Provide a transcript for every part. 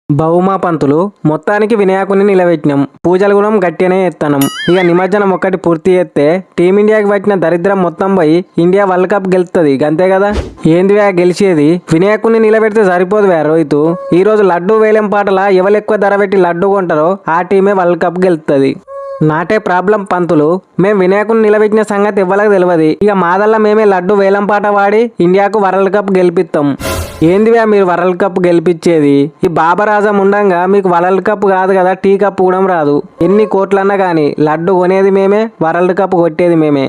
బహుమా పంతులు మొత్తానికి వినాయకుని నిలబెట్టినాం. పూజలు కూడా గట్టిగానే ఎత్తనం. ఇక నిమజ్జనం ఒక్కటి పూర్తి చేస్తే టీమిండియాకి పట్టిన దరిద్రం మొత్తం పోయి ఇండియా వరల్డ్ కప్ గెలుస్తుంది. గంతే కదా. ఏందివే గెలిచేది? వినాయకుని నిలబెడితే సరిపోదువే రోహిత్. ఈ రోజు లడ్డు వేలం పాటల ఎవరు ఎక్కువ ధర పెట్టి లడ్డు కొంటారో ఆ టీమే వరల్డ్ కప్ గెలుస్తుంది. నాటే ప్రాబ్లం పంతులు. మేము వినాయకుని నిలబెట్టిన సంగతి ఇవ్వలకు తెలియదు. ఇక మాదల్లా మేమే లడ్డు వేలం పాట వాడి ఇండియాకు వరల్డ్ కప్ గెలిపిస్తాం. ఏందివే మీరు వరల్డ్ కప్ గెలిపించేది? ఈ బాబరాజం ఉండంగా మీకు వరల్డ్ కప్ కాదు కదా, టీ కప్ కూడా రాదు. ఎన్ని కోట్లన్నా కానీ లడ్డు కొనేది మేమే, వరల్డ్ కప్ కొట్టేది మేమే.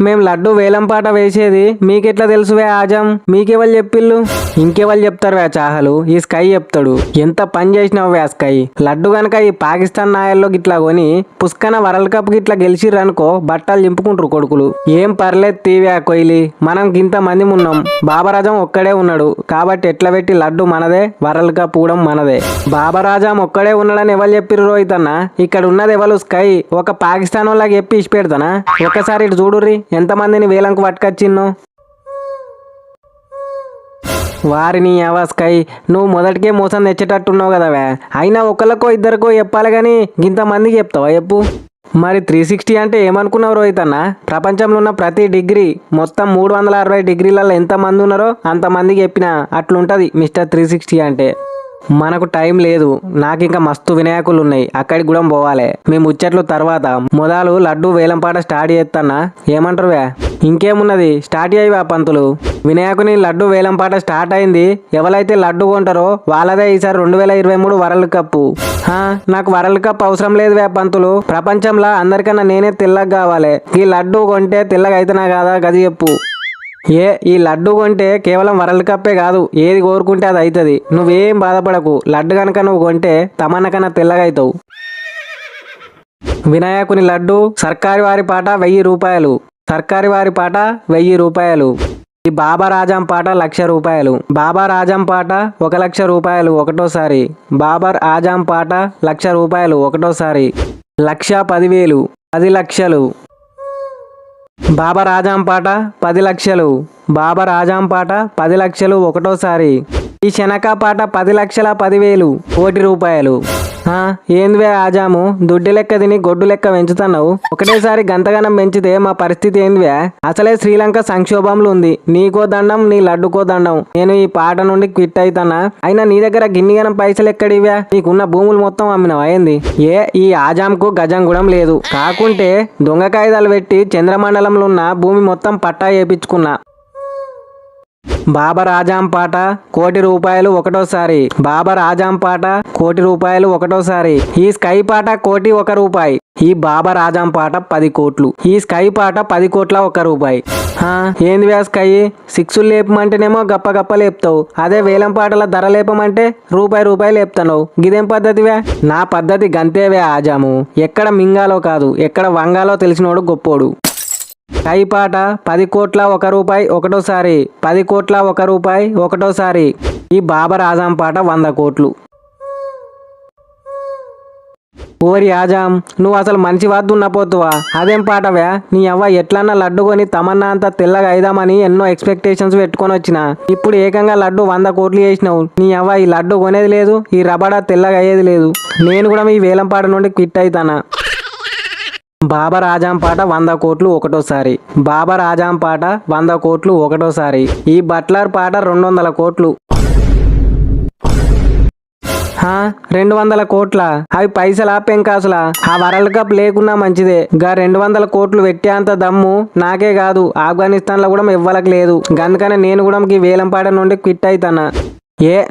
మేము లడ్డు వేలం పాట వేసేది మీకెట్లా తెలుసువే ఆజం? మీకెవరు చెప్పిళ్ళు? ఇంకెవరు చెప్తారు వే చాహలు? ఈ స్కై చెప్తాడు. ఎంత పని చేసినావు వే స్కై. లడ్డు గనక ఈ పాకిస్తాన్ నాయల్లో గిట్లా కొని పుష్కన వరల్డ్ కప్ గిట్లా గెలిచిర్రనుకో బట్టలు చింపుకుంటారు కొడుకులు. ఏం పర్లేదు తీవే కొయిలి, మనం గింత మంది ఉన్నాం. బాబరాజం ఒక్కడే ఉన్నాడు కాబట్టి ఎట్లా పెట్టి లడ్డు మనదే, వరల్డ్ కప్ కూడా మనదే. బాబరాజం ఒక్కడే ఉన్నాడని ఎవరు చెప్పిర్రు రోహిత్ అన్న? ఇక్కడ ఉన్నది ఎవరు స్కై? ఒక పాకిస్తాన్ వాళ్ళకి చెప్పి ఇచ్చి పెడతానా? ఒకసారి చూడుర్రి ఎంతమందిని వేలంకు పట్టుకొచ్చిన్నో. వారిని అవస్కై నువ్వు మొదటికే మోసం తెచ్చేటట్టున్నావు కదవే. అయినా ఒకరికో ఇద్దరికో చెప్పాలి కానీ ఇంతమందికి చెప్తావా చెప్పు? మరి 360 అంటే ఏమనుకున్నావు రోహిత్ అన్న? ప్రపంచంలో ఉన్న ప్రతి డిగ్రీ మొత్తం 360 డిగ్రీలలో ఎంతమంది ఉన్నారో అంతమందికి చెప్పిన అట్లుంటుంది మిస్టర్ 360 అంటే. మనకు టైం లేదు. నాకు ఇంకా మస్తు వినాయకులు ఉన్నాయి, అక్కడికి కూడా పోవాలి. మేము ముచ్చట్లు తర్వాత మొదలు లడ్డు వేలంపాట స్టార్ట్ చేస్తానా? ఏమంటారు వే? ఇంకేమున్నది, స్టార్ట్ అయ్యి పంతులు. వినాయకుని లడ్డు వేలంపాట స్టార్ట్ అయింది. ఎవరైతే లడ్డు కొంటారో వాళ్ళదే ఈసారి 2023 వరల్డ్ కప్. నాకు వరల్డ్ కప్ అవసరం లేదు వే పంతులు. ప్రపంచంలో అందరికన్నా నేనే తెల్లగా కావాలి. ఈ లడ్డు కొంటే తెల్లగా అయితేనా కాదా గది చెప్పు. ఈ లడ్డు కొంటే కేవలం వరల్డ్ కప్పే కాదు, ఏది కోరుకుంటే అది అవుతుంది. నువ్వేం బాధపడకు. లడ్డు కనుక నువ్వు కొంటే తమన్న కన్నా తెల్లగా అవుతావు. వినాయకుని లడ్డు సర్కారు వారి పాట 1000 రూపాయలు. సర్కారు వారి పాట 1000 రూపాయలు. ఈ బాబా రాజం పాట 1,00,000 రూపాయలు. బాబా రాజం పాట 1,00,000 రూపాయలు ఒకటోసారి. బాబర్ ఆజం పాట 1,00,000 రూపాయలు ఒకటోసారి. 1,10,000 10 లక్షలు. బాబా రాజాం పాట 10 లక్షలు. బాబా రాజాం పాట 10 లక్షలు ఒకటోసారి. ఈ శనక పాట 10,10,000 కోటి రూపాయలు. ఏందివే ఆజాము, దుడ్డు లెక్క తిని గొడ్డు లెక్క పెంచుతున్నావు. ఒకటేసారి గంతగనం పెంచితే మా పరిస్థితి ఏందివే? అసలే శ్రీలంక సంక్షోభంలో ఉంది. నీకో దండం, నీ లడ్డుకో దండం. నేను ఈ పాట నుండి క్విట్ అవుతానా? అయినా నీ దగ్గర గిన్నిగనం పైసలు ఎక్కడివే? నీకున్న భూములు మొత్తం అమ్మినవా ఏంది? ఈ ఆజాంకు గజం కూడా లేదు. కాకుంటే దొంగ కాయిదాలు పెట్టి చంద్రమండలంలో ఉన్న భూమి మొత్తం పట్టా చేపించుకున్నా. బాబర్ ఆజాం పాట 1,00,00,000 రూపాయలు ఒకటోసారి. బాబర్ ఆజాం పాట 1,00,00,000 రూపాయలు ఒకటోసారి. ఈ స్కై పాట 1,01 రూపాయి. ఈ బాబర్ ఆజాం పాట 10 కోట్లు. ఈ స్కై పాట 10 కోట్ల 1 రూపాయి. ఏంది వ్యా స్కై? 6 లేపమంటేనేమో గప్ప గప్ప లేపుతావు. అదే వేలం పాటల ధర లేపమంటే రూపాయి లేపుతున్నావు. గిదేం పద్ధతివే? నా పద్ధతి గంతేవే ఆజాము. ఎక్కడ మింగాలో కాదు, ఎక్కడ వంగాలో తెలిసినోడు గొప్పోడు. స్కై పాట 10 కోట్ల 1 రూపాయి ఒకటోసారి. 10 కోట్ల 1 రూపాయి ఒకటోసారి. ఈ బాబర్ ఆజాం పాట 100 కోట్లు. ఓరి ఆజాం, నువ్వు అసలు మంచి వద్దు ఉన్నపోతువా? అదేం పాటవా? నీ అవ్వ ఎట్లన్నా లడ్డు కొని తమన్నా అంతా తెల్లగా అయిదామని ఎన్నో ఎక్స్పెక్టేషన్స్ పెట్టుకొని వచ్చిన. ఇప్పుడు ఏకంగా లడ్డు 100 కోట్లు చేసినావు. నీ అవ్వ ఈ లడ్డు కొనేది లేదు, ఈ రబడా తెల్లగా అయ్యేది లేదు. నేను కూడా ఈ వేలం పాట నుండి క్విట్ అవుతానా. బాబర్ ఆజాం పాట 100 కోట్లు ఒకటోసారి. బాబర్ ఆజాం పాట 100 కోట్లు ఒకటోసారి. ఈ బట్లర్ పాట 200 కోట్లు. 200 కోట్ల? అవి పైసలా పెంకాసులా? ఆ వరల్డ్ కప్ లేకున్నా మంచిదే. గా 200 కోట్లు పెట్టే అంత దమ్ము నాకే కాదు, ఆఫ్ఘనిస్తాన్ లో కూడా ఇవ్వలకు లేదు. అందుకనే నేను కూడా ఈ వేలం పాట నుండి క్విట్ అవుతానా.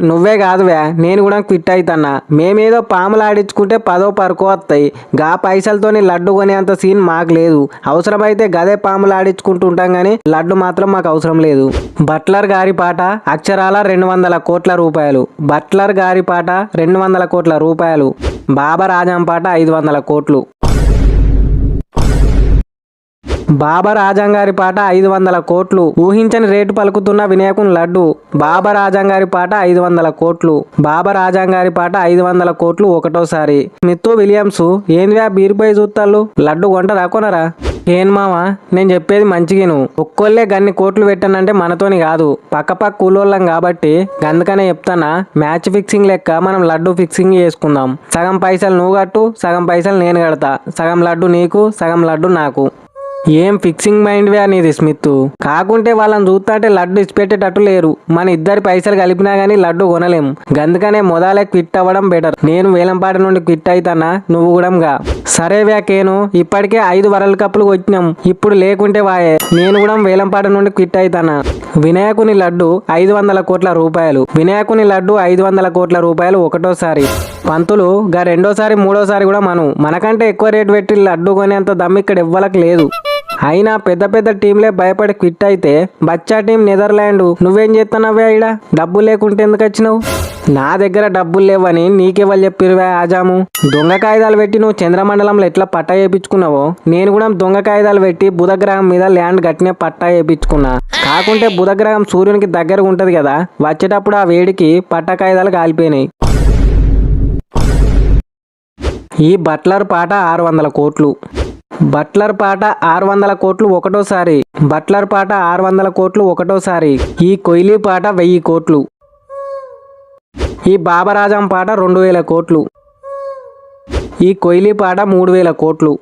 నువ్వే కాదువే, నేను కూడా క్విట్ అవుతానా. మేమేదో పాములు ఆడించుకుంటే 10 పరుకో వస్తాయి. గా పైసలతోని లడ్డు కొనేంత సీన్ మాకు లేదు. అవసరమైతే గదే పాములు ఆడించుకుంటూ ఉంటాం కానీ లడ్డు మాత్రం మాకు అవసరం లేదు. బట్లర్ గారి పాట అక్షరాల 200 కోట్ల రూపాయలు. బట్లర్ గారి పాట 200 కోట్ల రూపాయలు. బాబర్ ఆజం పాట 500 కోట్లు. బాబా రాజంగారి పాట 500 కోట్లు. ఊహించని రేటు పలుకుతున్న వినాయకుని లడ్డు. బాబా రాజంగారి పాట 500 కోట్లు. బాబా రాజంగారి పాట 500 కోట్లు ఒకటోసారి. స్మిత్ విలియమ్స్ ఏందివా బీరిపోయి చూస్తాళ్ళు, లడ్డు కొంటరా కొనరా? ఏం మావా నేను చెప్పేది మంచిగాను. ఒక్కోళ్ళే గన్ని కోట్లు పెట్టానంటే మనతోని కాదు, పక్క కూలోళ్ళం కాబట్టి అందుకనే చెప్తానా. మ్యాచ్ ఫిక్సింగ్ లెక్క మనం లడ్డు ఫిక్సింగ్ చేసుకుందాం. సగం పైసలు నువ్వు కట్టు, సగం పైసలు నేను కడతా. సగం లడ్డు నీకు, సగం లడ్డు నాకు. ఏం ఫిక్సింగ్ మైండ్ వే అనేది స్మిత్. కాకుంటే వాళ్ళని చూస్తాంటే లడ్డు ఇచ్చిపెట్టేటట్టు లేరు. మన ఇద్దరి పైసలు కలిపినా గానీ లడ్డు కొనలేం. గందుకనే మొదలే క్విట్ అవ్వడం బెటర్. నేను వేలంపాట నుండి క్విట్ అయితానా, నువ్వు కూడా సరే వ్యాకేను. ఇప్పటికే 5 వరల్డ్ కప్లు వచ్చినాం, ఇప్పుడు లేకుంటే వాయే. నేను కూడా వేలంపాట నుండి క్విట్ అయితానా. వినాయకుని లడ్డు 500 కోట్ల రూపాయలు. వినాయకుని లడ్డు 500 కోట్ల రూపాయలు ఒకటోసారి. పంతులు గా రెండోసారి మూడోసారి కూడా మనకంటే ఎక్కువ రేటు పెట్టి లడ్డు కొనేంత దమ్ము ఇక్కడ ఇవ్వలకు లేదు. అయినా పెద్ద పెద్ద టీంలే భయపడి క్విట్ అయితే బచ్చా టీం నెదర్లాండ్ నువ్వేం చేస్తున్నావే? ఈడ డబ్బులు లేకుంటే ఎందుకు వచ్చినావు? నా దగ్గర డబ్బులు లేవని నీకెవరు చెప్పిరువే ఆజాము? దొంగ కాగితాలు పెట్టి నువ్వు చంద్రమండలంలో ఎట్లా పట్టా వేయించుకున్నావో నేను కూడా దొంగ కాగితాలు పెట్టి బుధగ్రహం మీద ల్యాండ్ గట్టినే పట్టా వేయించుకున్నా. కాకుంటే బుధగ్రహం సూర్యునికి దగ్గరగా ఉంటది కదా, వచ్చేటప్పుడు ఆ వేడికి పట్టా కాగితాలు కాలిపోయినాయి. ఈ బట్లర్ పాట 600 కోట్లు. బట్లర్ పాట 600 కోట్లు ఒకటోసారి. బట్లర్ పాట 600 కోట్లు ఒకటోసారి. ఈ కొయిలీ పాట 1000 కోట్లు. ఈ బాబరాజం పాట 2000 కోట్లు. ఈ కొయిలీ పాట 3000 కోట్లు.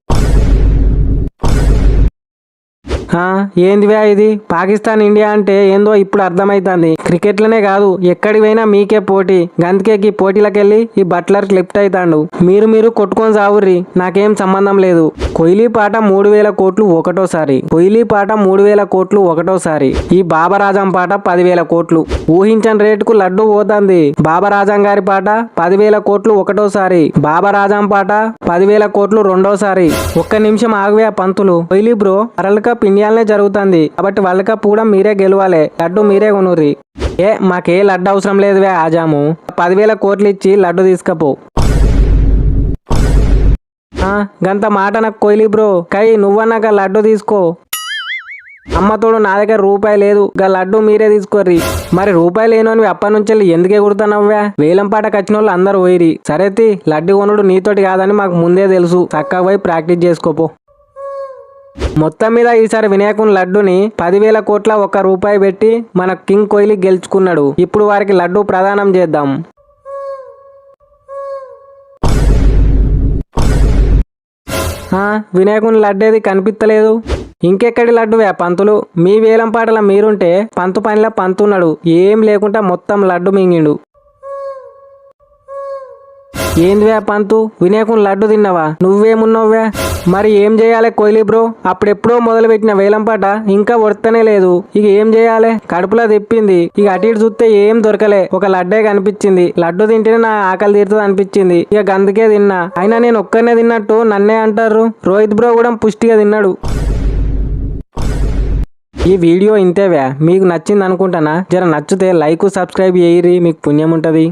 ఏందివా ఇది? పాకిస్తాన్ ఇండియా అంటే ఏందో ఇప్పుడు అర్థమైతుంది. క్రికెట్లనే కాదు ఎక్కడికి పోయినా మీకే పోటీ. గందుకే ఈ పోటీలకెళ్ళి ఈ బట్లర్ లిఫ్ట్ అవుతాడు. మీరు కొట్టుకొని సావుర్రి, నాకేం సంబంధం లేదు. కొయిలీ పాట 3000 కోట్లు ఒకటోసారి. కొయిలీ పాట 3000 కోట్లు ఒకటోసారి. ఈ బాబరాజం పాట 10,000 కోట్లు. ఊహించని రేటుకు లడ్డు పోతుంది. బాబరాజం గారి పాట 10,000 కోట్లు ఒకటోసారి. బాబరాజం పాట 10,000 కోట్లు రెండోసారి. ఒక్క నిమిషం ఆగువే పంతులు. కొయిలీ బ్రో, వరల్డ్ కప్ ఇండియాలోనే జరుగుతుంది కాబట్టి వరల్డ్ కప్ కూడా మీరే గెలవాలి. లడ్డు మీరే కొనుర్రి. మాకే లడ్డు అవసరం లేదువే ఆజాము. 10,000 కోట్లు ఇచ్చి లడ్డు తీసుకపో. గంత మాట నాకు కొయిలీ బ్రో. కై నువ్వన్నాక లడ్డు తీసుకో. అమ్మతోడు నా దగ్గర రూపాయి లేదు, గా లడ్డు మీరే తీసుకోర్రి. మరి రూపాయి లేనోని అప్పటి నుంచి ఎందుకే కుడుతున్నావ్వా? వేలంపాటకు వచ్చిన వాళ్ళు అందరు పోయిరి. సరేతి లడ్డు కొనుడు నీతోటి కాదని మాకు ముందే తెలుసు. చక్కగా పోయి ప్రాక్టీస్ చేసుకోపో. మొత్తం మీద ఈసారి వినాయకుని లడ్డుని 10,000 కోట్ల 1 రూపాయి పెట్టి మన కింగ్ కోహ్లీ గెలుచుకున్నాడు. ఇప్పుడు వారికి లడ్డు ప్రదానం చేద్దాం. వినాయకుని లడ్డేది కనిపిస్తలేదు. ఇంకెక్కడి లడ్డువే పంతులు? మీ వేలం పాటల మీరుంటే పంతు పనిలా పంతున్నాడు. ఏం లేకుండా మొత్తం లడ్డు మింగిండు. ఏందివే పంతు, వినాయకుని లడ్డు తిన్నావా? నువ్వేమున్నావువే? మరి ఏం చేయాలి కోహ్లీ బ్రో? అప్పుడెప్పుడో మొదలు పెట్టిన వేలంపాట ఇంకా వర్తనే లేదు. ఇక ఏం చేయాలి? కడుపులో తెప్పింది. ఇక అటు ఇటు చూస్తే ఏం దొరకలే. ఒక లడ్డే కనిపించింది. లడ్డు తింటేనే నా ఆకలి తీరుతుంది అనిపించింది. ఇక గందుకే తిన్నా. అయినా నేను ఒక్కనే తిన్నట్టు నన్నే అంటారు. రోహిత్ బ్రో కూడా పుష్టిగా తిన్నాడు. ఈ వీడియో ఇంతేవే. మీకు నచ్చింది అనుకుంటానా? జర నచ్చితే లైక్ సబ్స్క్రైబ్ చేయరి, మీకు పుణ్యం ఉంటుంది.